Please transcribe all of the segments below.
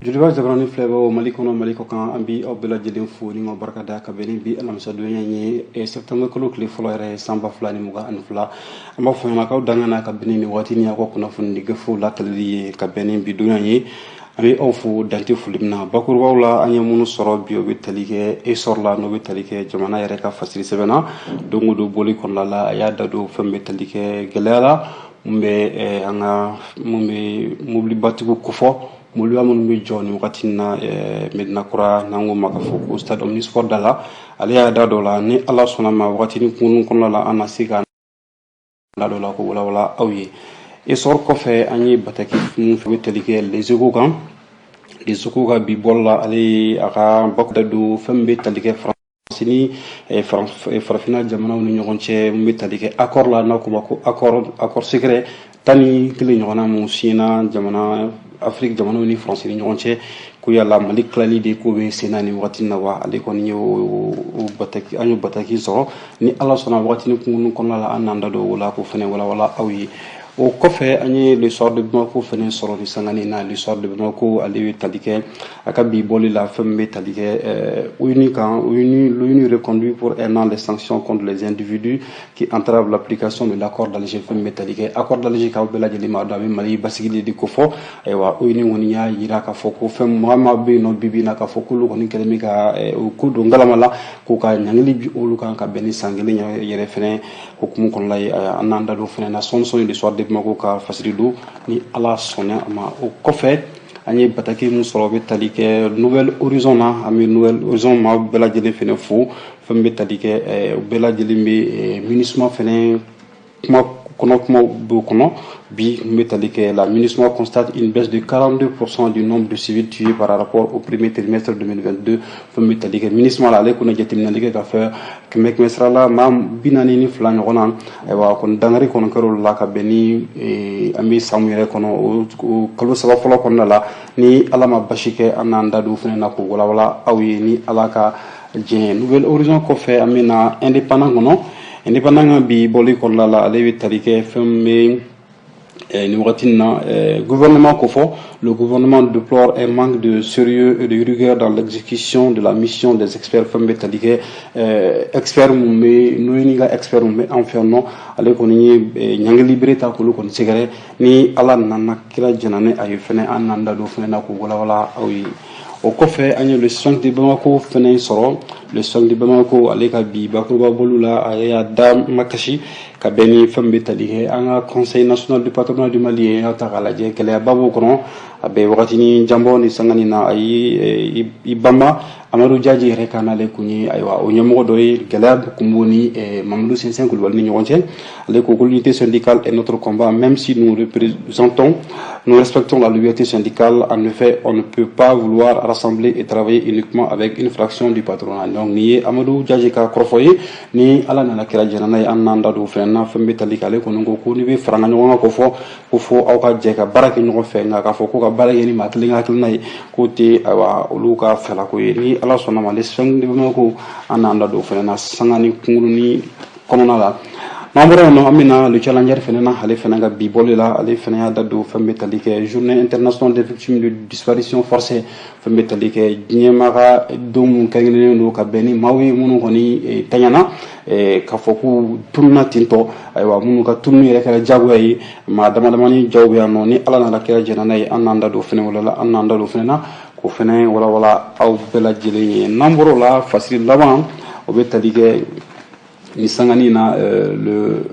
Joliba jabrani flebo malikono malikokan ambi obela jedin fo ni ngo barkada ka beni bi alam sa do nyi e septembre ko lokli folore samba flani muga an fla amba fo ma ka dangana ka beni ni wati ni ko kuna fundi gefo la kali ka beni bi do nyi ami ofu danti fulimna bakur wawla anya munu soro bio bi talike e sorla no bi talike jamana yare ka fasiri sebena dongu do boli kon la ya dado fembe talike gelala mbe anga mumbe mubli batiku kufo mulu amon mi joni wakati na medina kura nango makafuku stade omnisport dala ali ya dado la ni Allah sonama wakati ni kunu kono la anasika dado la ko wala awi e sor ko fe ani bataki mu fe telike les ekuga bi bolla ali aka bakda du fembe telike francini e farafina jamana ni ñogonce mu telike accord la na ko bako accord secret tani kili ñogona mu sina jamana Afrique jamana ni France ni ñonche ku yalla malik klali de ko be senani wati na wa ale kon ñew bataki anyu bataki so ni Allah sona wati ni kun la ananda do wala ko fene wala awi o kofe ani le sort de Bamako fene soro ni sangani na le sort de Bamako ali talike akabi boli la femme talike l'ONU reconduit pour un an les sanctions contre les individus qui entravent l'application de l'accord d'Alger femme talike accord d'Alger ka bela jeli ma do mali basigili di ko fo e wa ONU woni ya yira ka foko femme mama be no bibi na ka foko lu koni kelemi ka ko do ngalamala ko ka nyangli bi olu kan ka beni sangeli yere fene hukumu kon lay ananda do fene na son de soit mako ka fasiridu ni ala sonna ma o kofe ani bataki mu sorobe talike nouvelle horizon na ami nouvelle horizon ma bela jeli fene fu fambe talike bela jeli mi munisma fene kuma bi métallique la MINUSMA constate une baisse de 42% du nombre de civils tués par rapport au premier trimestre 2022 métallique MINUSMA la le kuna jetim nalike ka fe kemek mesra la mam binani ni flan ngona e wa kon dangari kon karo la ka beni ami samuere kono o kalo saba folo kon la ni alama bashike ananda du fene na ko wala awi ni alaka je nouvelle horizon ko fe amina indépendant bi boli ko la ale tarike femme ni watina gouvernement kofo le gouvernement déplore un manque de sérieux et de rigueur dans l'exécution de la mission des experts femme tarike experts mumbe noiniga experts mumbe enferno ale ko ni nyang liberté ko lu ko sigare ni ala nanna kila janane ay fene ananda do fene na ko wala awi au kofe anya le sang de Bamako fene soro le sang de Bamako aleka bi bakuba bolula aya dam makashi ka beni fambe talihe anga conseil national du patronat du Mali ya takalaje kele babu kono abe wakati ni jambo ni sangani na ay ibamba Amadou Diadji rekana le kuni aywa o nyomo doy gelab kumboni Mamadou Sensen Koulibaly ni ñonche le l'unité syndicale est notre combat même si nous respectons la liberté syndicale. En effet, on ne peut pas vouloir rassembler et travailler uniquement avec une fraction du patronat. Donc ni Amadou Diadji ka krofoye ni ala na kira janana ananda do fena fambe talikale ko ngo ko ni be franga ngo ko fo aw ka jeka baraki ngo fe nga ka fo ko ka baraki ni matli nga kilnay ko te awa oluka fela ko ni ala sonna ma les sang de Bamako ananda do fena sangani kungulu ni konona la Mambre no amina le challenger fenena ale fenanga bi bolela ale fenaya dadu fambe talike journée internationale des victimes de disparition forcée fambe talike nyemaga dum kangene no ka beni mawi munu koni tanyana ka foku tunna tinto aywa munu ka tunni rek la jagway ma dama mani jawbe no ni ala na la kera jenana ananda do fene wala ananda do fenena ko fene wala aw bela jele namboro la facile laban obe talike ni sangani na le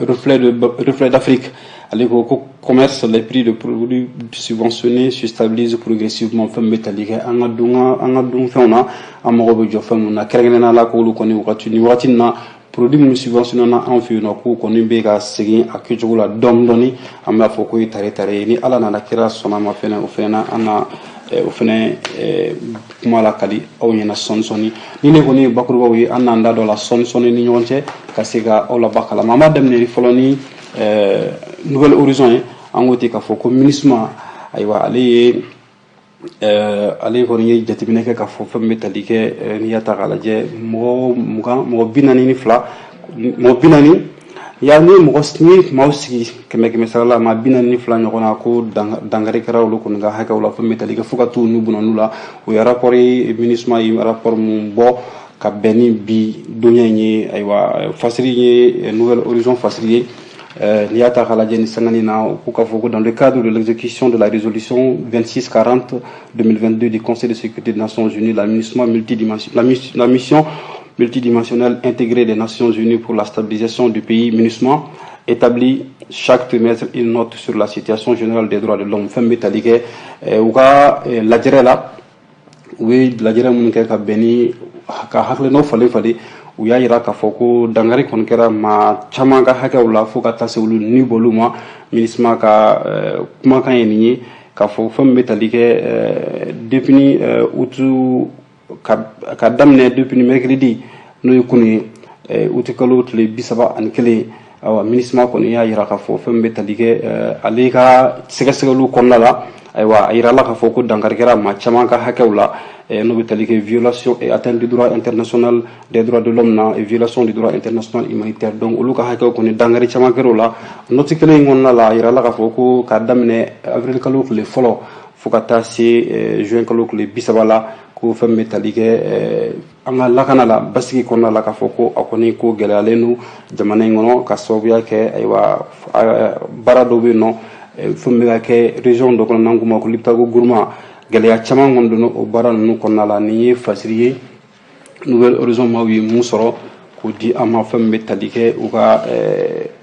reflet d'Afrique avec au commerce les prix de produits subventionnés se stabilisent progressivement femme métallique angadung fona amorobe jo femme na kerengena la ko lu koni wakati ni wakati na produit subventionné na enfi no ko koni be ga sigi akijula dondoni amma foko tare ni ala na kira sona ma fena o fena ana o fene kuma la kali aw nyana sonsoni ni ne koni bakurba wi ananda do la sonsoni ni nyonche kasiga o la bakala mama dem ne foloni nouvelle horizon angoti ka foko ministre aywa ali ko ni jatibine ka fofo metalike ni yata gala je mo binani ni fla mo binani yani mɔgɔ maaw sigi kɛmɛ sarala ma 42 ɲɔgɔn na ko dangari kɛra olu kɔni ka hakɛw la fɛn bɛ tali kɛ fo ka t'u nu bunanu la o ye rapport ye MINUSMA ye rapport mun bɔ ka bɛn ni bi donya in ye ayiwa fasiri ye Nouvel Horizon fasiri ye n'i y'a ta k'a lajɛ ni sanga in na k'u ka fɔ ko dans le cadre de l'exécution de la résolution 2640 2022 du Conseil de sécurité des Nations Unies, la mission multidimensionnelle intégrée des Nations Unies pour la stabilisation du pays, MINUSMA, établit chaque trimestre une note sur la situation générale des droits de l'homme. Femme métallique, ou la la oui, la mun kɛ ka bɛn ni ka hakilinaw falen u y'a yira k'a fɔ ko dangari kɔni kɛra maa caman ka hakɛw la fo ka taa se olu ni bolu ma MINUSMA ka kumakan ye nin ye k'a fɔ fɛn min bɛ tali kɛ depuis utu ka daminɛ depuis mercredi n'o ye kunu ye uti kalo tile 31 awa MINUSMA kɔni y'a yira k'a fɔ fɛn min bɛ tali kɛ ale ka sɛgɛsɛgɛliw kɔnɔna la ayiwa a yirala k'a fɔ ko dankari kɛra maa caman ka hakɛw la n'o bɛ tali kɛ violation et atteinte du droit international des droits de l'homme na et violation du droit international humanitaire donc olu ka hakɛw kɔni dankari caman kɛra o la noti kelen in kɔnɔna la a yirala k'a fɔ ko k'a daminɛ avril kalo tile fɔlɔ fo ka taa se juin kalo tile 30 la ko fɛn bɛ tali kɛ an ka lakana la basigi kɔnɔna la k'a fɔ ko a kɔni ko gɛlɛyalen don jamana in kɔnɔ ka sababuya kɛ ayiwa baara dɔw bɛ yen nɔ fɛn bɛ ka kɛ région dɔ kɔnɔ n'an k'o ma ko Liptako Gourma gɛlɛya caman kɔni donna o baara ninnu kɔnɔna la nin ye fasiri ye Nouvel Horizon maaw ye mun sɔrɔ k'o di an ma fɛn min bɛ tali kɛ u ka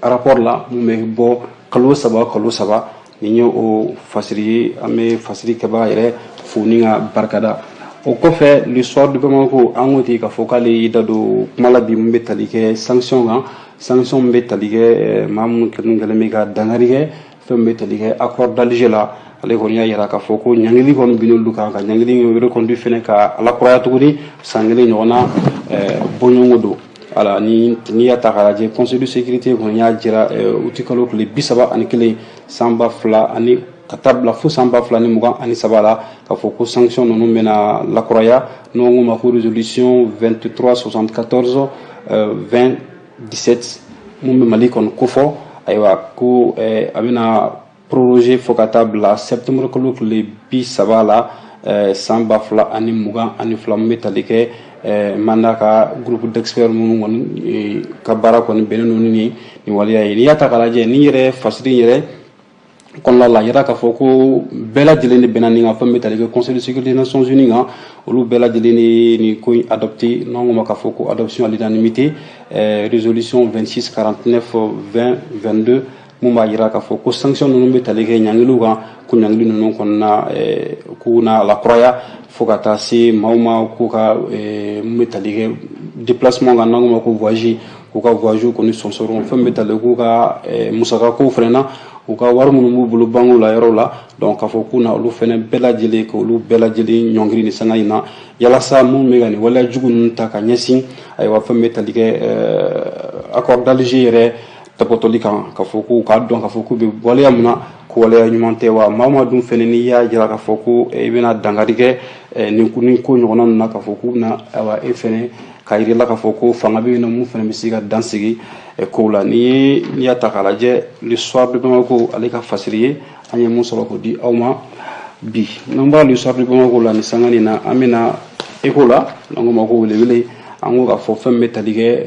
rapport la mun bɛ bɔ kalo saba nin ye o fasiri ye an bɛ fasiri kɛbaga yɛrɛ fo ni ka barikada o kɔfɛ l'histoire de Bamako an ko ten k'a fɔ k'ale y'i da don kuma la bi mun bɛ tali kɛ sanction kan sanction min bɛ tali kɛ maa minnu kɛlen bɛ ka dankari kɛ fɛn bɛ tali kɛ accord d'Alger la ale kɔni y'a yira k'a fɔ ko ɲangili kɔni bin'olu kan ka ɲangili reconduit fɛnɛ ka alakuraya tuguni san kelen ɲɔgɔn na bɔɲɔgɔnko don ala n'i y'a ta k'a lajɛ Conseil de sécurité kɔni y'a jira uti kalo tile 31 san 2000 ani ka taa bila fo san 2023 la k'a fɔ ko sanction ninnu bɛna lakuraya n'o ko ma ko résolution 2374 2017 mun bɛ Mali kɔni kofɔ ayiwa ko a bɛna proroger fo ka taa bila septembre kalo tile 30 la san 2022 mun bɛ tali kɛ mandat ka groupe d'experts minnu kɔni ka baara kɔni bɛnnen don ni waleya ye n'i y'a ta k'a lajɛ ni yɛrɛ fasiri yɛrɛ kɔnɔna la yira k'a fɔ ko bɛɛ lajɛlen de bɛnna nin kan fɛn bɛ tali kɛ Conseil de sécurité des Nations Unies kan olu bɛɛ lajɛlen de nin ko in adopté n'an ko ma k'a fɔ ko adoption à l'unanimité résolution 2649 2022 mun b'a yira k'a fɔ ko sanction ninnu bɛ tali kɛ ɲangiliw kan ko ɲangili ninnu kɔnɔna k'u na lakuraya fo ka taa se maaw ma k'u ka mun bɛ tali kɛ déplacement kan n'an ko ma ko voyage k'u ka voyage kɔni sɔnsɔrɔ fɛn bɛ tali k'u ka musakakow fɛnɛ na u ka wari minnu b'u bolo bangew la yɔrɔ la donc k'a fɔ k'u na olu fɛnɛ bɛɛ lajɛlen k'olu bɛɛ lajɛlen ɲɔngiri ni sanga in na yalasa mun bɛ ka nin waleya jugu ninnu ta ka ɲɛsin ayiwa fɛn bɛ tali kɛ accord d'Alger yɛrɛ tapɔtɔli kan k'a fɔ k'u k'a dɔn k'a fɔ k'u bɛ waleya mun na ko waleya ɲuman tɛ wa maa o maa dun fɛnɛ n'i y'a jira k'a fɔ ko i bɛna dankari kɛ nin ko ɲɔgɔnna ninnu na k'a fɔ k'u bɛna ayiwa e fɛnɛ k'a yirala k'a fɔ ko fanga bɛ yen nɔ mun fɛnɛ bɛ se ka dansigi kow la n'i y'a ta k'a lajɛ l'histoire de Bamako ale ka fasiri ye an ye mun sɔrɔ k'o di aw ma bi n'an bɔra l'histoire de Bamako la nin sanga nin na an bɛna ECHO la n'an ko ma ko welewele an ko k'a fɔ fɛn bɛ tali kɛ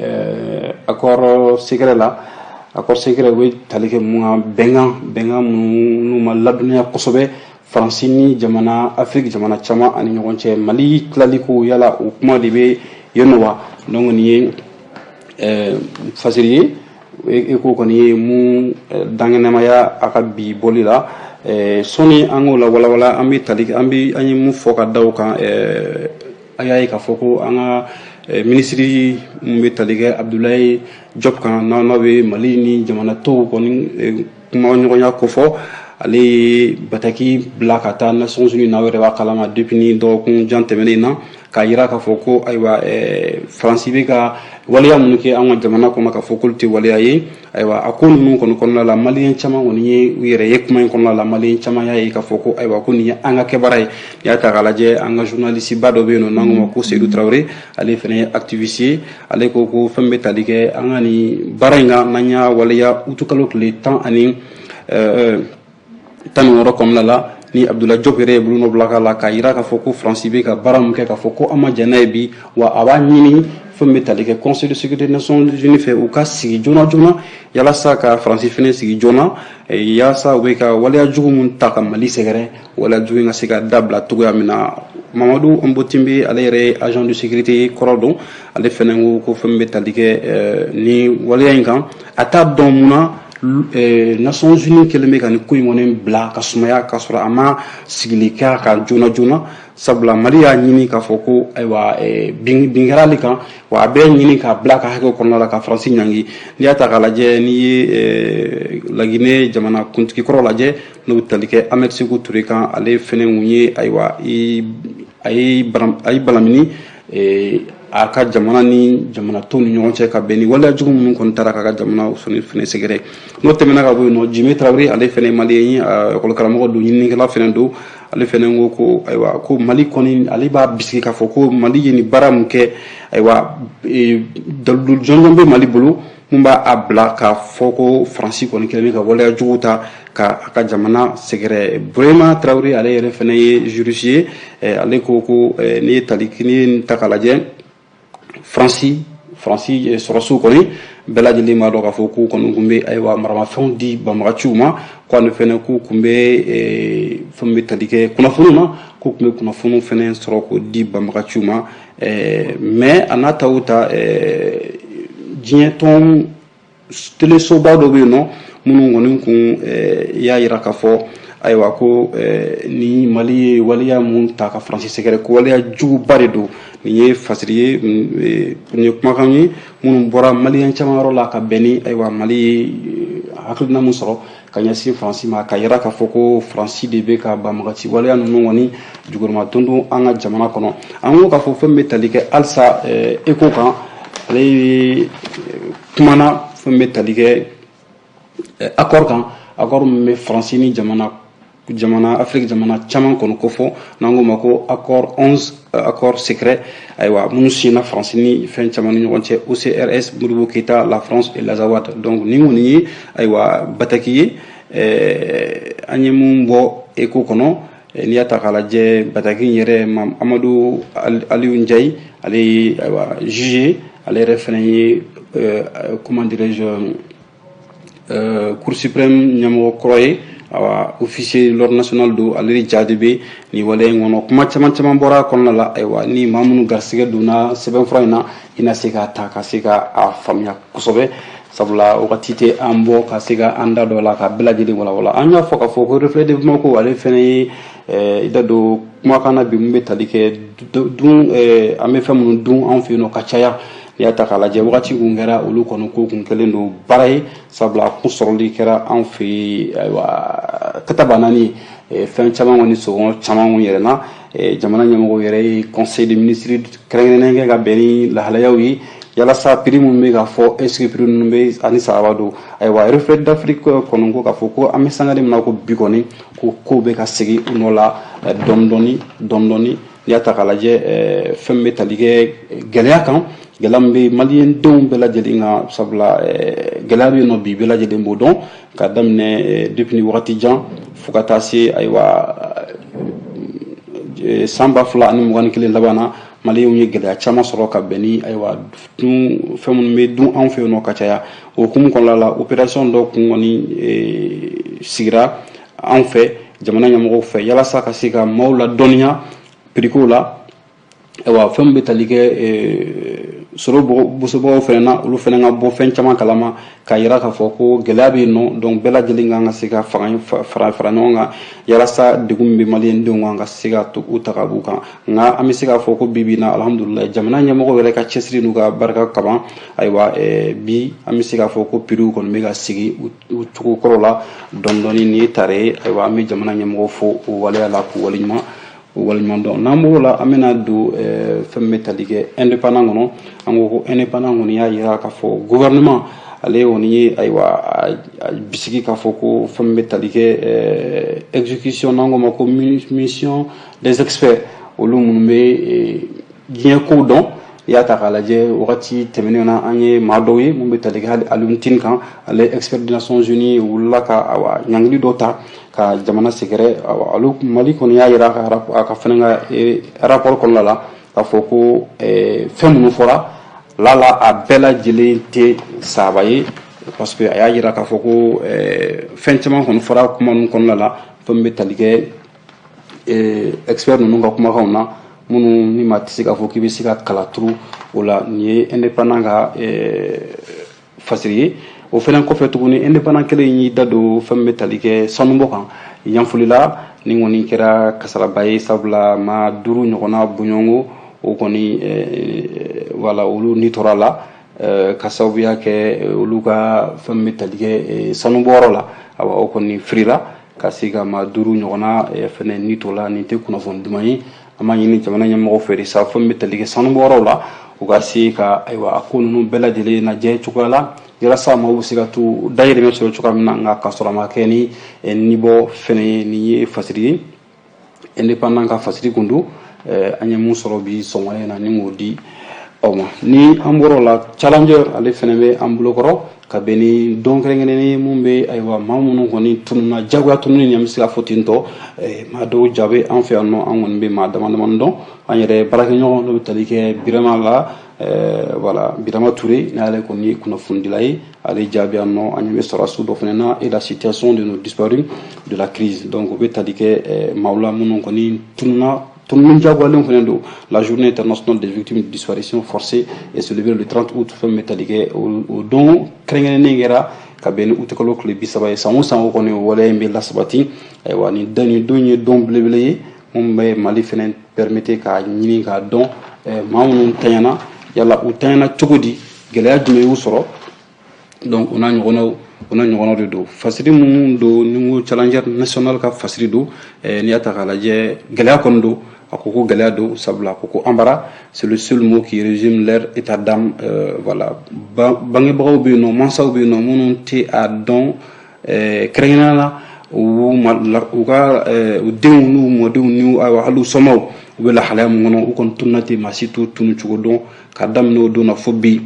accord secret la accord secret bɛ tali kɛ mun kan bɛnkan minnu ma ladɔnniya kosɛbɛ Faransi ni jamana Afiriki jamana caman ani ɲɔgɔn cɛ Mali tilali ko yala o kuma de bɛ yen nɔ wa donc nin ye fasiri ye ECHO kɔni ye mun danganamaya a ka bi bɔli la sɔni an k'o la walawala an ye mun fɔ ka da o kan a y'a ye k'a fɔ ko an ka minisiri mun bɛ tali kɛ Abdoulaye Diop kan n'a bɛ Mali ni jamana tɔw kɔni kuma ɲɔgɔnya ko fɔ ale bataki bila ka taa Nations Unies na wɛrɛ b'a kalama depuis ni dɔgɔkun jan tɛmɛnen na k'a yira k'a fɔ ko ayiwa Faransi bɛ ka waleya minnu kɛ an ka jamana kɔnɔ k'a fɔ k'olu tɛ waleya ye ayiwa a ko ninnu kɔni kɔnɔna la maliyɛn caman kɔni ye u yɛrɛ ye kuma in kɔnɔna la maliyɛn caman y'a ye k'a fɔ ko ayiwa ko nin ye an ka kɛbaga ye n'i y'a ta k'a lajɛ an ka journaliste ba dɔ bɛ yen nɔ n'an ko ma ko Seydou Traoré ale fana ye activiste ye ale ko ko fɛn bɛ tali kɛ an ka nin baara in kan n'an y'a waleya utukalo tile 16 kɔnɔna la ni Abdoulaye Diop yɛrɛ ye bulon bila k'a la k'a yira k'a fɔ ko Faransi bɛ ka baara min kɛ k'a fɔ ko an ma jɛn n'a ye bi wa a b'a ɲini fɛn bɛ tali kɛ Conseil de sécurité des Nations Unies fɛ u ka sigi joona joona yalasa ka Faransi fɛnɛ sigi joona yalasa u bɛ ka waleya jugu min ta ka Mali sɛgɛrɛ waleya jugu in ka se ka dabila cogoya min na Mamadou Mbotimbe ale yɛrɛ ye agent de sécurité kɔrɔ dɔn ale fɛnɛ ko fɛn bɛ tali kɛ ni waleya in kan a t'a dɔn mun na Nations Unies kɛlen bɛ ka nin ko in kɔni bila ka sumaya k'a sɔrɔ a ma sigili kɛ ka joona joona sabula Mali y'a ɲini k'a fɔ ko ayiwa bin kɛra ale kan wa a bɛ ɲini k'a bila ka hakɛ kɔnɔna la ka Faransi ɲangi n'i y'a ta k'a lajɛ n'i ye Laginɛ jamana kuntigi kɔrɔ lajɛ n'o bɛ tali kɛ Ahmed Sékou Touré kan ale fɛnɛ kun ye ayiwa a ye balamini a ka jamana ni jamana tɔw ni ɲɔgɔn cɛ ka bɛn ni waleya jugu minnu kɔni taara k'a ka jamana fɛnɛ sɛgɛrɛ n'o tɛmɛna ka bɔ yen nɔ Djimi Traoré ale fɛnɛ ye maliyɛn ye école karamɔgɔ don ɲininikɛla fɛnɛ don ale fɛnɛ ko ayiwa ko Mali kɔni ale b'a bisigi k'a fɔ ko Mali ye nin baara min kɛ ayiwa dalu jɔnjɔn bɛ Mali bolo mun b'a a bila k'a fɔ ko Faransi kɔni kɛlen bɛ ka waleya jugu ta ka a ka jamana sɛgɛrɛ Burema Traoré ale yɛrɛ fɛnɛ ye juriste ye ale ko n'i ye nin ta k'a lajɛ Faransi sɔrɔsiw kɔni bɛɛ lajɛlen b'a dɔn k'a fɔ k'u kɔni tun bɛ ayiwa maramafɛnw di banbagaciw ma k'ale fɛnɛ k'u tun bɛ fɛn bɛ tali kɛ kunnafoniw na k'u tun bɛ kunnafoniw fɛnɛ sɔrɔ k'o di banbagaciw ma mais a n'a ta o ta diɲɛ tɔn telesoba dɔ bɛ yen nɔ minnu kɔni kun y'a yira k'a fɔ ayiwa ko ni Mali ye waleya mun ta ka Faransi sɛgɛrɛ ko waleya juguba de don nin ye fasiri ye nin ye kumakan ye minnu bɔra maliyɛn caman yɔrɔ la ka bɛn ni ayiwa Mali ye hakilina mun sɔrɔ ka ɲɛsin Faransi ma ka yira k'a fɔ ko Faransi de bɛ ka banbagaci waleya ninnu kɔni juguruma dondon an ka jamana kɔnɔ an ko k'a fɔ fɛn bɛ tali kɛ halisa ECHO kan ale kumana fɛn bɛ tali kɛ accord kan accord min bɛ Faransi ni Afrique jamana caman kɔni ko fɔ n'an ko ma ko accord 11 accord secret ayiwa minnu signa Faransi ni fɛn caman ni ɲɔgɔn cɛ OCRS Modibo Keita la France et l'Azawad donc ni kɔni ye ayiwa bataki ye an ye mun bɔ ECHO kɔnɔ n'i y'a ta k'a lajɛ bataki yɛrɛ Amadou Aliou Ndiaye ale ye ayiwa juge ale yɛrɛ fɛnɛ ye comment dirais-je Cour suprême ɲɛmɔgɔ kɔrɔ ye awa officier l'ordre national do ale de ja de bɛ nin waleya in kɔnɔ kuma caman bɔra a kɔnɔna la ayiwa ni maa minnu garisɛgɛ donna sɛbɛnfura in na i na se k'a ta ka se ka a faamuya kosɛbɛ sabula wagati tɛ an bɔ ka se ka an da dɔ la ka bɛɛ lajɛlen walawala an y'a fɔ k'a fɔ ko reflet de Bamako ale fɛnɛ ye i da don kumakan na bi mun bɛ tali kɛ an bɛ fɛn minnu dun anw fɛ yen nɔ ka caya n'i y'a ta k'a lajɛ wagati kun kɛra olu kɔni ko kun kɛlen don baara ye sabula kun sɔrɔli kɛra anw fɛ yen ayiwa kataba naani fɛn caman kɔni sɔngɔ caman kun yɛlɛnna jamana ɲɛmɔgɔw yɛrɛ ye conseil des ministres kɛrɛnkɛrɛnnen kɛ ka bɛn ni lahalayaw ye yalasa prix minnu bɛ k'a fɔ est-ce que prix ninnu bɛ ani sababa don ayiwa reflet d'Afrique kɔni ko k'a fɔ ko an bɛ sanga de min na ko bi kɔni ko kow bɛ ka segin u nɔ la dɔɔni n'i y'a ta k'a lajɛ fɛn bɛ tali kɛ gɛlɛya kan gɛlɛya min bɛ maliyɛn denw bɛɛ lajɛlen kan sabula gɛlɛya bɛ yen nɔ bi bɛɛ lajɛlen b'o dɔn ka daminɛ depuis wagati jan fo ka taa se ayiwa san 2021 laban na maliyɛnw ye gɛlɛya caman sɔrɔ ka bɛn ni ayiwa fɛn minnu bɛ dun anw fɛ yen nɔ ka caya o hukumu kɔnɔna la opération dɔ kun kɔni sigira anw fɛ jamana ɲɛmɔgɔw fɛ yalasa ka se ka maaw ladɔnniya prix kow la ayiwa fɛn min bɛ tali kɛ soro busobaw fɛnɛ na olu fɛnɛ ka bɔ fɛn caman kalama k'a yira k'a fɔ ko gɛlɛya bɛ yen nɔ donc bɛɛ lajɛlen kan ka se ka fara ɲɔgɔn kan yalasa degun min bɛ maliyɛndenw kan ka se ka to u ta ka b'u kan nka an bɛ se k'a fɔ ko bi bi in na alihamudulilayi jamana ɲɛmɔgɔw yɛrɛ ka cɛsiri n'u ka barika kaban ayiwa bi an bɛ se k'a fɔ ko prix kɔni bɛ ka sigi u cogo kɔrɔ la dɔɔni dɔɔni nin ye tare ye ayiwa an bɛ jamana ɲɛmɔgɔw fo o waleya la k'u waleɲuman dɔn n'an b'o la an bɛna don fɛn min bɛ tali kɛ indépendant kɔnɔ an ko ko indépendant kɔni y'a yira k'a fɔ gouvernement ale kɔni ye ayiwa a bisigi k'a fɔ ko fɛn min bɛ tali kɛ exécution n'an ko ma ko mission des experts olu minnu bɛ diɲɛ kow dɔn i y'a ta k'a lajɛ wagati tɛmɛnenw na an ye maa dɔw ye mun bɛ tali kɛ hali Alioune Tine kan ale expert des Nations Unies wulila ka awa ɲangili dɔ ta ka jamana sɛgɛrɛ olu Mali kɔni y'a yira a ka fɛnɛ ka rapport kɔnɔna la k'a fɔ ko fɛn minnu fɔra lala a bɛɛ lajɛlen tɛ saba ye parce que a y'a yira k'a fɔ ko fɛn caman kɔni fɔra kuma ninnu kɔnɔna la fɛn min bɛ tali kɛ expert ninnu ka kumakanw na minnu ni maa tɛ se k'a fɔ k'i bɛ se ka kala turu o la nin ye indépendant ka fasiri ye o fɛnɛ kɔfɛ tuguni indépendant kelen y'i da don fɛn min bɛ tali kɛ sanubɔ kan yanfolila ni kɔni kɛra kasaraba ye sabula maa 5 ɲɔgɔnna bɔɲɔgɔnko o kɔni wala olu nitora la ka sababuya kɛ olu ka fɛn min bɛ tali kɛ sanubɔyɔrɔ la awa o kɔni firila ka se ka maa 5 ɲɔgɔnna fɛnɛ nito la nin tɛ kunnafoni duman ye an b'a ɲini jamana ɲɛmɔgɔw fɛ de sa fɛn min bɛ tali kɛ sanubɔyɔrɔw la u ka se ka ayiwa a ko ninnu bɛɛ lajɛlen lajɛ cogoya la yalasa maaw bɛ se ka to dayirimɛ sɔrɔ cogoya min na nka k'a sɔrɔ a ma kɛ ni nibɔ fɛnɛ ye nin ye fasiri ye indépendant ka fasiri kun don an ye mun sɔrɔ bi sɔgɔmada in na ni k'o di aw ma ni an bɔra o la challenger ale fɛnɛ bɛ an bolokɔrɔ ka bɛn ni don kɛrɛnkɛrɛnnen mun bɛ ayiwa maa minnu kɔni tununna jagoya tununi an bɛ se ka fɔ ten tɔ maa dɔw ja bɛ an fɛ yan nɔ an kɔni bɛ maa dama damani dɔn an yɛrɛ baarakɛɲɔgɔn dɔ bɛ tali kɛ Birama la voilà Birama Touré n'ale kɔni ye kunnafonidila ye ale jaabi yan nɔ an bɛ sɔrɔsiw dɔ fɛnɛ na et la situation de nos disparus de la crise donc u bɛ tali kɛ maaw la minnu kɔni tununi jagoyalen fɛnɛ don la journée internationale des victimes de disparition forcée est célébrée le 30 août fɛn min bɛ tali kɛ o don kɛrɛnkɛrɛnnen kɛra ka bɛn ni août kalo tile 30 ye san o san o kɔni o waleya in bɛ lasabati ayiwa nin don ye don belebele ye mun bɛ Mali fɛnɛ permettre k'a ɲini k'a dɔn maa minnu tanyana yala u tanyana cogo di gɛlɛya jumɛn y'u sɔrɔ donc o n'a ɲɔgɔnnaw de don fasiri minnu don ni ko challenger national ka fasiri don n'i y'a ta k'a lajɛ gɛlɛya kɔni don a ko ko gɛlɛya don sabula a ko ko anbara c'est le seul mot qui résume leur état d'âme voilà bangebagaw bɛ yen nɔ mansaw bɛ yen nɔ minnu tɛ a dɔn kɛrɛnkɛrɛnnenya la u ka u denw n'u mɔdenw ni hali u sɔmaw u bɛ lahalaya min kɔnɔ u kɔni tununa ten maa si t'u tunu cogo dɔn ka daminɛ o don na fo bi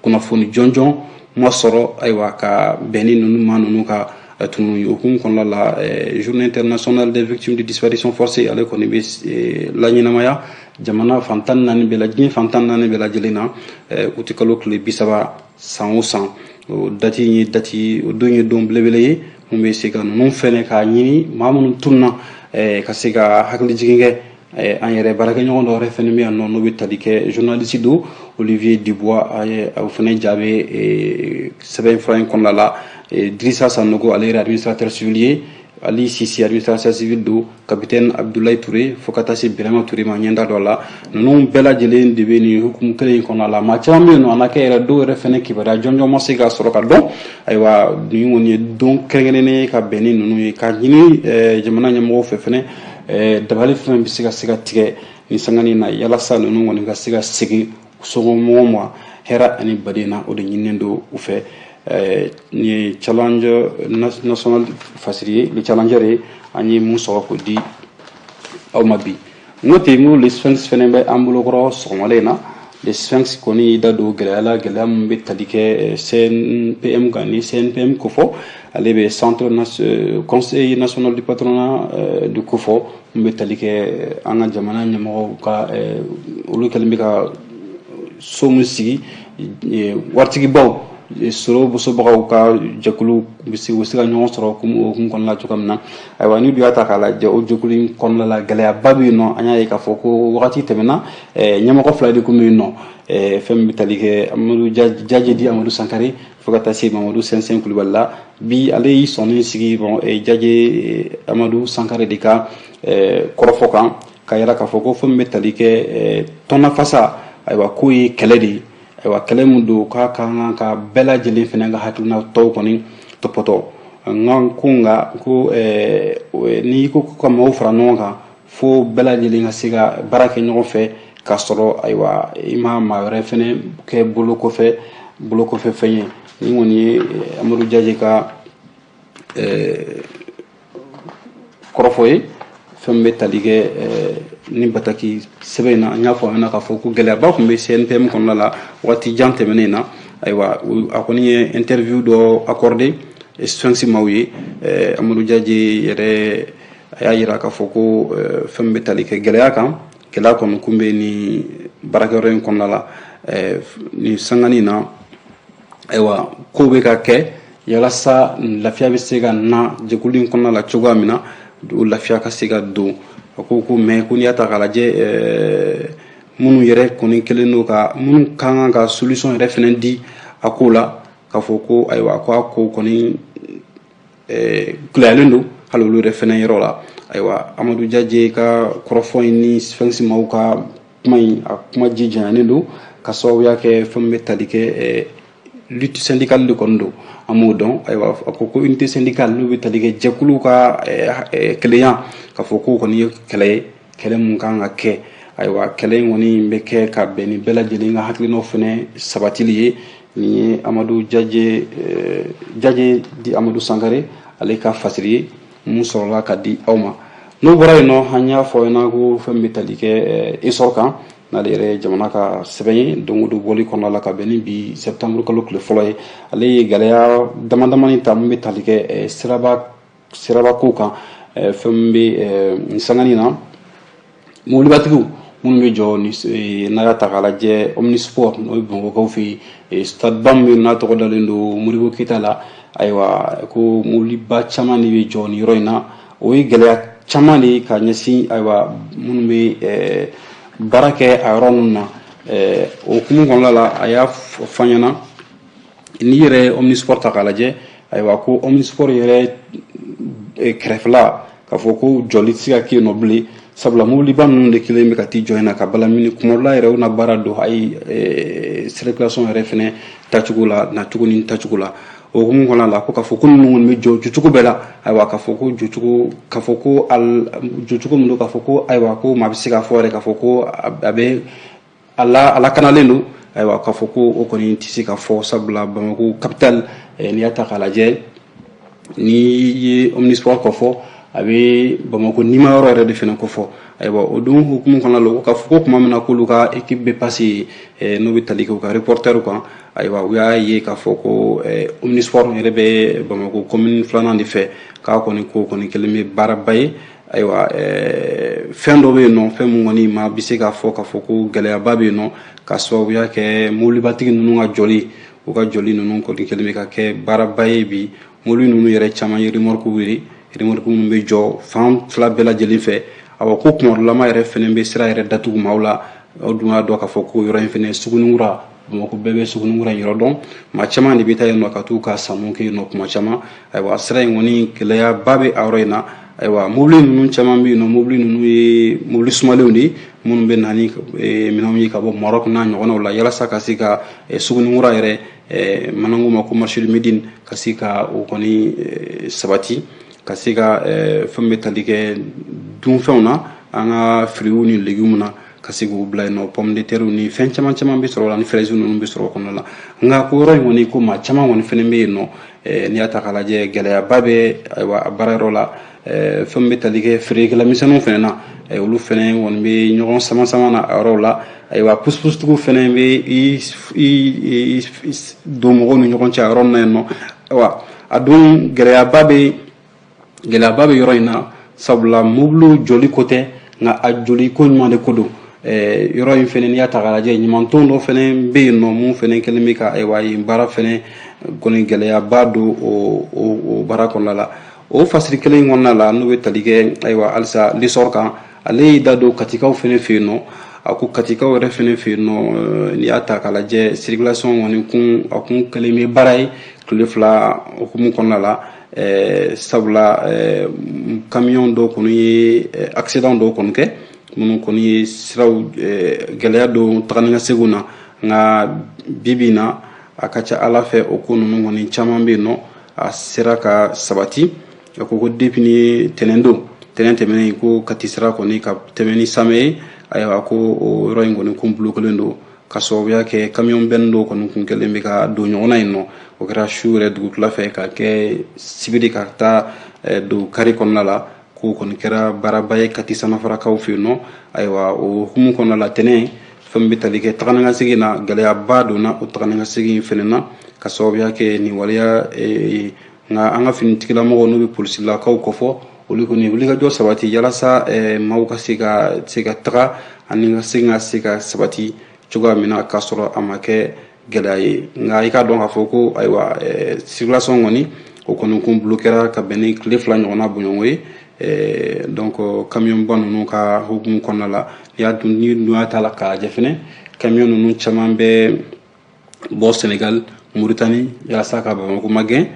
kunnafoni jɔnjɔn ma sɔrɔ ayiwa ka bɛn ni ninnu maa ninnu ka tunu ye o hukumu kɔnɔna la journée internationale des victimes de disparition forcée ale kɔni bɛ laɲɛnamaya jamana fantan naani bɛɛ la diɲɛ fantan naani bɛɛ lajɛlen na août kalo tile 30 san o san o dati o don ye don belebele ye mun bɛ se ka ninnu fɛnɛ k'a ɲini maa minnu tununa ka se ka hakili jigin kɛ an yɛrɛ baarakɛɲɔgɔn dɔ wɛrɛ fɛnɛ bɛ yan nɔ n'o bɛ tali kɛ journaliste don Olivier Dubois o fɛnɛ jaabi sɛbɛn fura in kɔnɔna la Drissa Sanogo ale yɛrɛ administrateur civil ye Ali Sisi administrateur civil don capitaine Abdoulaye Touré fo ka taa se Birama Touré ma ɲɛda dɔ la ninnu bɛɛ lajɛlen de bɛ nin hukumu kelen in kɔnɔna la maa caman bɛ yen nɔ a na kɛ yɛrɛ dɔw yɛrɛ fɛnɛ kibaruya jɔnjɔn ma se ka sɔrɔ ka dɔn ayiwa nin kɔni ye don kɛrɛnkɛrɛnnen ye ka bɛn ni ninnu ye ka ɲini jamana ɲɛmɔgɔw fɛ fɛnɛ dabali fɛn bɛ se ka tigɛ nin sangani na yalasa ninnu kɔni ka se ka segin sokɔnɔmɔgɔw ma hɛrɛ ani baden na o de ɲininen don u fɛ nin ye challenge national fasiri ye le challenger ye an ye mun sɔrɔ k'o di aw ma bi n'o tɛ n'o le sphinx fɛnɛ bɛ an bolokɔrɔ sɔgɔmada in na le sphinx kɔni y'i da don gɛlɛya la gɛlɛya min bɛ tali kɛ CNPM kan ni CNPM ko fɔ ale bɛ centre conseil national du patronat du ko fɔ min bɛ tali kɛ an ka jamana ɲɛmɔgɔw ka olu kɛlen bɛ ka so min sigi waritigibaw soro bosobagaw ka jakulu bisi wasiga ɲɔgɔn sɔrɔ kun kɔnɔna cogo min na ayiwa ni dun y'a ta k'a lajɛ o jɛkulu in kɔnɔna la gɛlɛyaba bɛ yen nɔ an y'a ye k'a fɔ ko wagati tɛmɛna ɲɛmɔgɔ fila de kun bɛ yen nɔ fɛn min bɛ tali kɛ Amadu Jajedi Amadu Sankare fo ka taa se Mamadu Sɛnsɛn Kulibali la bi ale y'i sɔnni sigi Jaje Amadu Sankare de ka kɔrɔfɔ kan ka yira k'a fɔ ko fɛn min bɛ tali kɛ tɔnnafasa ayiwa k'o ye kɛlɛ de ye ayiwa kɛlɛ min don k'a ka kan ka bɛɛ lajɛlen fana ka hakilina tɔw kɔni tɔpɔtɔ nka ko n'i ko ka maaw fara ɲɔgɔn kan fo bɛɛ lajɛlen ka se ka baara kɛ ɲɔgɔn fɛ k'a sɔrɔ ayiwa i ma maa wɛrɛ fana kɛ bolo kɔfɛ fɛn ye ni kɔni ye Amadu Jaje ka kɔrɔfɔ ye fɛn bɛ tali kɛ ni bataki sɛbɛn in na an y'a fɔ an ɲɛna k'a fɔ ko gɛlɛyaba tun bɛ CNPM kɔnɔna la waati jan tɛmɛnen na ayiwa a kɔni ye interview dɔ accordé Sphinx maaw ye Amadu Jaje yɛrɛ a y'a yira k'a fɔ ko fɛn bɛ tali kɛ gɛlɛya kan gɛlɛya kɔni kun bɛ ni baarakɛyɔrɔ in kɔnɔna la ni sangani na ayiwa ko bɛ ka kɛ yalasa lafiya bɛ se ka na jɛkulu in kɔnɔna la cogoya min na o lafiya ka se ka don a ko mɛ ko n'i y'a ta k'a lajɛ minnu yɛrɛ kɔni kɛlen don ka minnu ka kan ka solution yɛrɛ fana di a ko la k'a fɔ ko ayiwa ko a ko kɔni gɛlɛyalen don hali olu yɛrɛ fana yɔrɔ la ayiwa Amadu Jaje ka kɔrɔfɔ in ni Sphinx maaw ka kuma in a kuma ji janyalen don ka sababuya kɛ fɛn bɛ tali kɛ lutte syndicale de kɔni don an m'o dɔn ayiwa a ko unité syndicale n'u bɛ tali kɛ jɛkulu ka kelenya k'a fɔ ko kɔni ye kɛlɛ ye kɛlɛ mun kan ka kɛ ayiwa kɛlɛ in kɔni bɛ kɛ ka bɛn ni bɛɛ lajɛlen ka hakilinaw fana sabatili ye nin ye Amadu Jaje di Amadu Sankare ale ka fasiri ye mun sɔrɔla ka di aw ma n'o bɔra yen nɔ an y'a fɔ ɲɛna ko fɛn bɛ tali kɛ ESOR kan n'ale yɛrɛ jamana ka sɛbɛn ye don o don bɔli kɔnɔna la ka bɛn ni bi septembre kalo tile fɔlɔ ye ale ye gɛlɛya damadamani ta mun bɛ tali kɛ siraba ko kan fɛn min bɛ sangani na mobilibatigiw minnu bɛ jɔ n'a y'a ta k'a lajɛ Omnisport n'o ye Bamakɔkaw fɛ yen stade ba min bɛ yen n'a tɔgɔ dalen don Modibo Keyita la ayiwa ko mobiliba caman de bɛ jɔ nin yɔrɔ in na o ye gɛlɛya caman de ka ɲɛsin ayiwa minnu bɛ baara kɛ a yɔrɔ ninnu na o hukumu kɔnɔna la a y'a fɔ an ɲɛna n'i yɛrɛ Omnisport ta k'a lajɛ ayiwa ko Omnisport yɛrɛ kɛrɛfɛla k'a fɔ ko jɔli tɛ se ka kɛ yen nɔ bilen sabula mobiliba ninnu de kelen bɛ ka t'i jɔ yen na ka balamini kuma dɔ la yɛrɛ u na baara don ayi circulation yɛrɛ fɛnɛ tacogo la nacogo ni tacogo la o hukumu kɔnɔna la ko k'a fɔ ko ninnu kɔni bɛ jɔ jɔcogo bɛɛ la ayiwa k'a fɔ ko jɔcogo min don k'a fɔ ko ayiwa ko maa bɛ se k'a fɔ yɛrɛ k'a fɔ ko a bɛ a lakanalen don ayiwa k'a fɔ ko o kɔni tɛ se ka fɔ sabula Bamako capitale n'i y'a ta k'a lajɛ n'i ye Omnisport kɔ fɔ a bɛ Bamako nima yɔrɔ yɛrɛ de fana kɔ fɔ ayiwa o don hukumu kɔnɔna la k'a fɔ ko tuma min na k'olu ka équipe bɛ passé n'o bɛ tali kɛ u ka reporter kan ayiwa u y'a ye k'a fɔ ko Omnisport yɛrɛ bɛ Bamako commune filanan de fɛ k'a kɔni ko kɔni kelen bɛ baaraba ye ayiwa fɛn dɔ bɛ yen nɔ fɛn min kɔni maa bɛ se k'a fɔ ko gɛlɛyaba bɛ yen nɔ ka sababuya kɛ mobilibatigi ninnu ka jɔli u ka jɔli ninnu kɔni kelen bɛ ka kɛ baaraba ye bi mobili ninnu yɛrɛ caman ye remorque wele remorque minnu bɛ jɔ fan fila bɛɛ lajɛlen fɛ awa ko kumadɔlama yɛrɛ fɛnɛ bɛ sira yɛrɛ datugu maaw la aw dun y'a dɔn k'a fɔ ko yɔrɔ in fɛnɛ Sugunikura Bamakɔ bɛɛ bɛ Sugunikura in yɔrɔ dɔn maa caman de bɛ taa yen nɔ ka t'u ka sanu kɛ yen nɔ kuma caman ayiwa sira in kɔni gɛlɛyaba bɛ a yɔrɔ in na ayiwa mobili ninnu caman bɛ yen nɔ mobili ninnu ye mobili sumalenw de minnu bɛ na ni minɛnw ye ka bɔ Maroc n'a ɲɔgɔnnaw la yalasa ka se ka Sugunikura yɛrɛ manangu ma ko marché du Médine ka se ka o kɔni sabati ka se ka fɛn bɛ tali kɛ dunfɛnw na an ka firiw ni légumes na ka se k'u bila yen nɔ pomme de terre ni fɛn caman caman bɛ sɔrɔ o la ni fraise ninnu bɛ sɔrɔ o kɔnɔna la nka ko yɔrɔ in kɔni ko maa caman kɔni fɛnɛ bɛ yen nɔ n'i y'a ta k'a lajɛ gɛlɛyaba bɛ ayiwa a baarayɔrɔ la fɛn bɛ tali kɛ feerekɛlamisɛnninw fɛnɛ na olu fɛnɛ kɔni bɛ ɲɔgɔn sama sama na a yɔrɔw la ayiwa puspusitigiw fɛnɛ bɛ don mɔgɔw ni ɲɔgɔn cɛ a yɔrɔ min na yen nɔ ayiwa a don gɛlɛyaba bɛ yɔrɔ in na sabula mobiliw jɔli ko tɛ nka a joli ko ɲuman de ko don yɔrɔ in fɛnɛ n'i y'a ta k'a lajɛ ɲumanton dɔ fɛnɛ bɛ yen nɔ mun fɛnɛ kɛlen bɛ ka ayiwa baara fɛnɛ kɔni gɛlɛyaba don o baara kɔnɔna la o fasiri kelen in kɔnɔna la n'o bɛ tali kɛ ayiwa halisa lisɔr kan ale y'i da don katikaw fɛnɛ fɛ yen nɔ a ko katikaw yɛrɛ fɛnɛ fɛ yen nɔ n'i y'a ta k'a lajɛ circulation kɔni a kun kɛlen bɛ baara ye tile 2 hukumu kɔnɔna la sabula camion dɔw kɔni ye accident dɔw kɔni kɛ minnu kɔni ye siraw gɛlɛya don tagani ka seginw na nka bibi na a ka ca ala fɛ o ko ninnu kɔni caman bɛ yen nɔ a sera ka sabati a ko depuis ni tɛnɛn tɛmɛnen ko kati sira kɔni ka tɛmɛ ni samɛ ye ayiwa ko o yɔrɔ in kɔni kun bulokelen don ka sababuya kɛ camion bɛn dɔw kɔni kun kɛlen bɛ ka don ɲɔgɔn na yen nɔ o kɛra su yɛrɛ dugutila fɛ ka kɛ sibiri ka taa don kari kɔnɔna la ko kɔni kɛra baaraba ye kati sanafarakaw fɛ yen nɔ ayiwa o hukumu kɔnɔna la tɛnɛn fɛn bɛ tali kɛ tagani ka segin na gɛlɛyaba donna o tagani ka segin fɛnɛ na ka sababuya kɛ nin waleya nka an ka finitigilamɔgɔw n'u bɛ polisilakaw kɔfɔ olu kɔni wulikajɔ sabati yalasa maaw ka se ka taga ani ka segin ka se ka sabati cogoya min na k'a sɔrɔ a ma kɛ gɛlɛya ye nka i k'a dɔn k'a fɔ ko ayiwa circulation kɔni o kɔni kun bulokɛra ka bɛn ni tile 2 ɲɔgɔnna bɔɲɔgɔnko ye donc camion ba ninnu ka hukumu kɔnɔna la ni dun y'a ta la k'a lajɛ fɛnɛ camion ninnu caman bɛ bɔ Senegal Mauritanie yalasa ka Bamako magɛn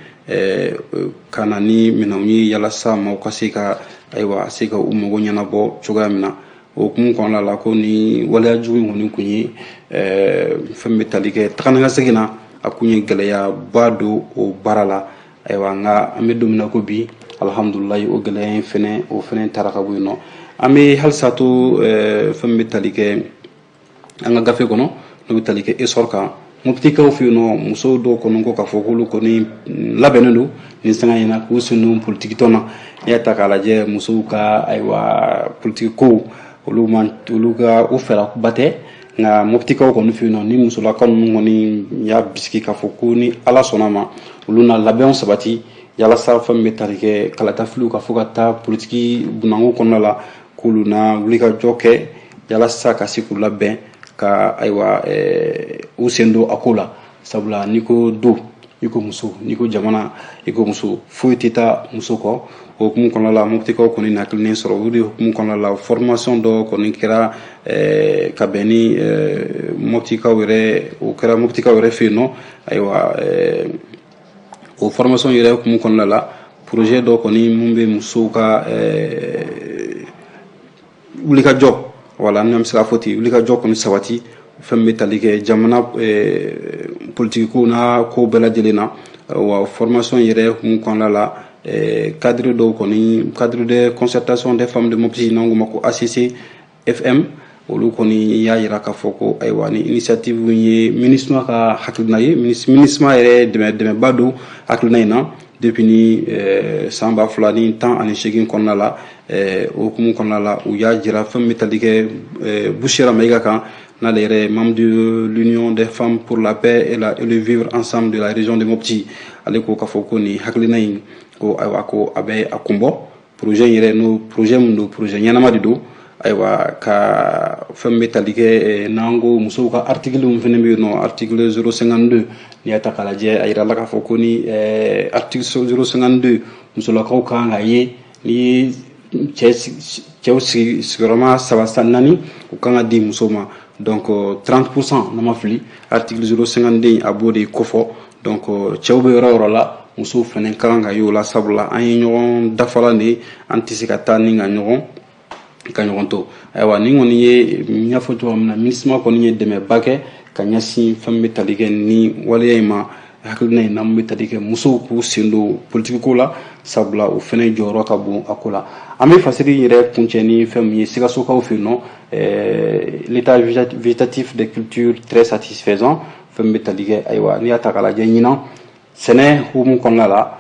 ka na ni minɛnw ye yalasa maaw ka se ka ayiwa se ka u mago ɲɛnabɔ cogoya min na o hukumu kɔnɔna la ko ni waleya jugu in kɔni kun ye fɛn bɛ tali kɛ tagani ka segin na a kun ye gɛlɛyaba don o baara la ayiwa nka an bɛ don min na ko bi alhamdulilayi o gɛlɛya in fɛnɛ taara ka bɔ yen nɔ an bɛ halisa to fɛn bɛ tali kɛ an ka gafe kɔnɔ n'o bɛ tali kɛ essor kan moptikaw fɛ yen nɔ musow dɔw kɔni ko k'a fɔ k'olu kɔni labɛnnen don nin sanga in na k'u sen don politiki tɔn na n'i y'a ta k'a lajɛ musow ka ayiwa politiki kow olu ka u fɛrɛba tɛ nka moptikaw kɔni fɛ yen nɔ ni musolakaw ninnu kɔni y'a bisigi k'a fɔ ko ni ala sɔnna ma olu na labɛnw sabati yalasa fɛn bɛ tali kɛ kalatafiliw ka fɔ ka taa politiki bunanko kɔnɔna la k'olu na wulikajɔ kɛ yalasa ka se k'u labɛn ka ayiwa u sen don a ko la sabula n'i ko do i ko muso n'i ko jamana i ko muso foyi tɛ taa muso kɔ o hukumu kɔnɔna la moptikaw kɔni hakilinen sɔrɔ o de hukumu kɔnɔna la formation dɔ kɔni kɛra ka bɛn ni moptikaw yɛrɛ fɛ yen nɔ ayiwa o formation yɛrɛ hukumu kɔnɔna la projet dɔ kɔni mun bɛ musow ka wulikajɔ wala n'an bɛ se k'a fɔ ten wulikajɔ kɔni sabati fɛn bɛ tali kɛ jamana politikiw n'a ko bɛɛ lajɛlen na wa formation yɛrɛ hukumu kɔnɔna la cadre dɔw kɔni cadre de concertation des femmes de Mopti n'an ko ma ko ACC FM olu kɔni y'a jira k'a fɔ ko ayiwa ni initiative ye MINUSMA ka hakilina ye MINUSMA yɛrɛ dɛmɛba don hakilina in na depuis ni san 2018 kɔnɔna la o hukumu kɔnɔna la u y'a jira fɛn bɛ tali kɛ Bouchera Mayiga kan n'ale yɛrɛ membre de l'Union des femmes pour la paix et le vivre ensemble de la région de Mopti ale ko k'a fɔ ko ni hakilina in ko ayiwa ko a bɛ a kun bɔ projet in yɛrɛ n'o projet mun don projet ɲɛnama de don ayiwa ka fɛn bɛ tali kɛ n'an ko musow ka article min fɛnɛ bɛ yen nɔ article 052 n'i y'a ta k'a lajɛ a yira la k'a fɔ ko ni article 052 musolakaw kan ka ye ni ye cɛw sigiyɔrɔma 3-4 u kan ka di musow ma donc 30% n'a ma fili article 052 a b'o de kofɔ donc cɛw bɛ yɔrɔ o yɔrɔ la musow fɛnɛ kan ka ye o la sabula an ye ɲɔgɔn dafalan de an tɛ se ka taa ni ka ɲɔgɔn to ayiwa ni kɔni ye n y'a fɔ cogoya min na MINUSMA kɔni ye dɛmɛba kɛ ka ɲɛsin fɛn bɛ tali kɛ ni waleya in ma hakilina in na mun bɛ tali kɛ musow k'u sen don politiki ko la sabula o fɛnɛ jɔyɔrɔ ka bon a ko la an bɛ fasiri yɛrɛ kuncɛ ni fɛn min ye Sikasokaw fɛ yen nɔ l'état végétatif des cultures très satisfaisant fɛn bɛ tali kɛ ayiwa n'i y'a ta k'a lajɛ ɲinan sɛnɛ hukumu kɔnɔna la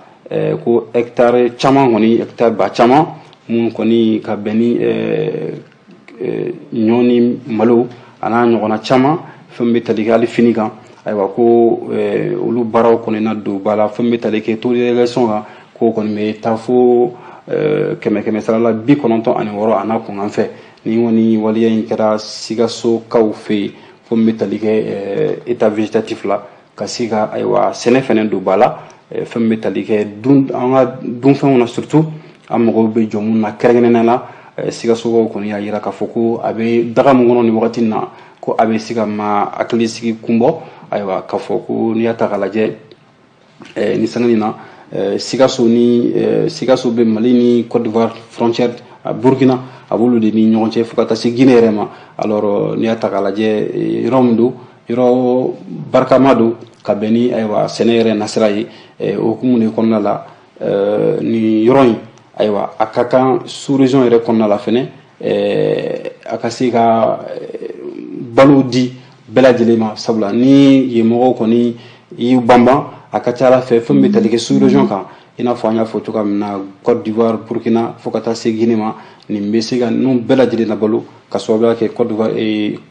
ko hectare caman kɔni hectare ba caman mun kɔni ka bɛn ni ɲɔ ni malo a n'a ɲɔgɔnna caman fɛn bɛ tali kɛ hali fini kan ayiwa ko olu baaraw kɔni na don ba la fɛn bɛ tali kɛ taux d'élection kan k'o kɔni bɛ taa fo kɛmɛ sarala 96 ana kunkan fɛ ni kɔni waliya in kɛra Sikaso kaw fɛ yen fo min bɛ tali kɛ état végétatif la ka se ka ayiwa sɛnɛ fɛnɛ don ba la fɛn min bɛ tali kɛ an ka dunfɛnw na surtout an mago bɛ jɔ mun na kɛrɛnkɛrɛnnen la Sikasokaw kɔni y'a jira k'a fɔ ko a bɛ daga min kɔnɔ nin wagati in na ko a bɛ se ka ma hakilisigi kun bɔ ayiwa k'a fɔ ko n'i y'a ta k'a lajɛ nin sanga in na Sikaso bɛ Mali ni Côte d'Ivoire frontière Burkina a b'olu de ni ɲɔgɔn cɛ fo ka taa se Guinée yɛrɛ ma alors n'i y'a ta k'a lajɛ yɔrɔ min don yɔrɔ barikama don ka bɛn ni ayiwa sɛnɛ yɛrɛ nasira ye o hukumu de kɔnɔna la nin yɔrɔ in ayiwa a ka kan sous région yɛrɛ kɔnɔna la fɛnɛ a ka se ka balo di bɛɛ lajɛlen ma sabula ni yen mɔgɔw kɔni y'u banban a ka ca Ala fɛ fɛn min bɛ tali kɛ sous région kan i n'a fɔ an y'a fɔ cogoya min na Côte d'Ivoire Burkina fo ka taa se Guinée ma nin bɛ se ka ninnu bɛɛ lajɛlen labalo ka sababuya kɛ Côte d'Ivoire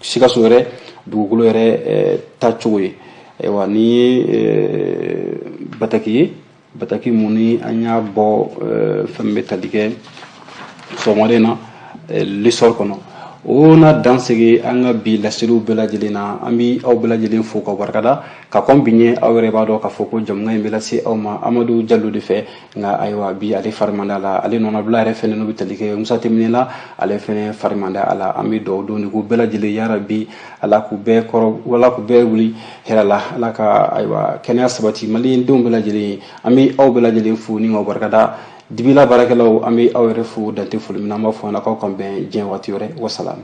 Sikaso yɛrɛ dugukolo yɛrɛ taacogo ye ayiwa nin ye bataki ye bataki mun ni an y'a bɔ fɛn min bɛ tali kɛ sɔgɔmada in na l'essor kɔnɔ o na dansigi an ka bi laseliw bɛɛ lajɛlen na an bɛ aw bɛɛ lajɛlen fo ka barikada ka kɔn bi ɲɛ aw yɛrɛ b'a dɔn k'a fɔ ko jamukan in bɛ lase aw ma Amadu Jalo de fɛ nka ayiwa bi ale farimanda la ale nɔnabila yɛrɛ fɛnɛ n'o bɛ tali kɛ Musa Teminela ale fɛnɛ farimanda a la an bɛ dugawu don de ko bɛɛ lajɛlen yarabi Ala k'u bɛɛ kɔrɔ wala k'u bɛɛ wuli hɛrɛ la Ala ka ayiwa kɛnɛya sabati Maliɲɛndenw bɛɛ lajɛlen an bɛ aw bɛɛ lajɛlen fo ni ka barikada dibila baarakɛlaw an bɛ aw yɛrɛ fo dante foli min na an b'a fɔ an na k'aw kan bɛn diɲɛ waati wɛrɛ wasalaam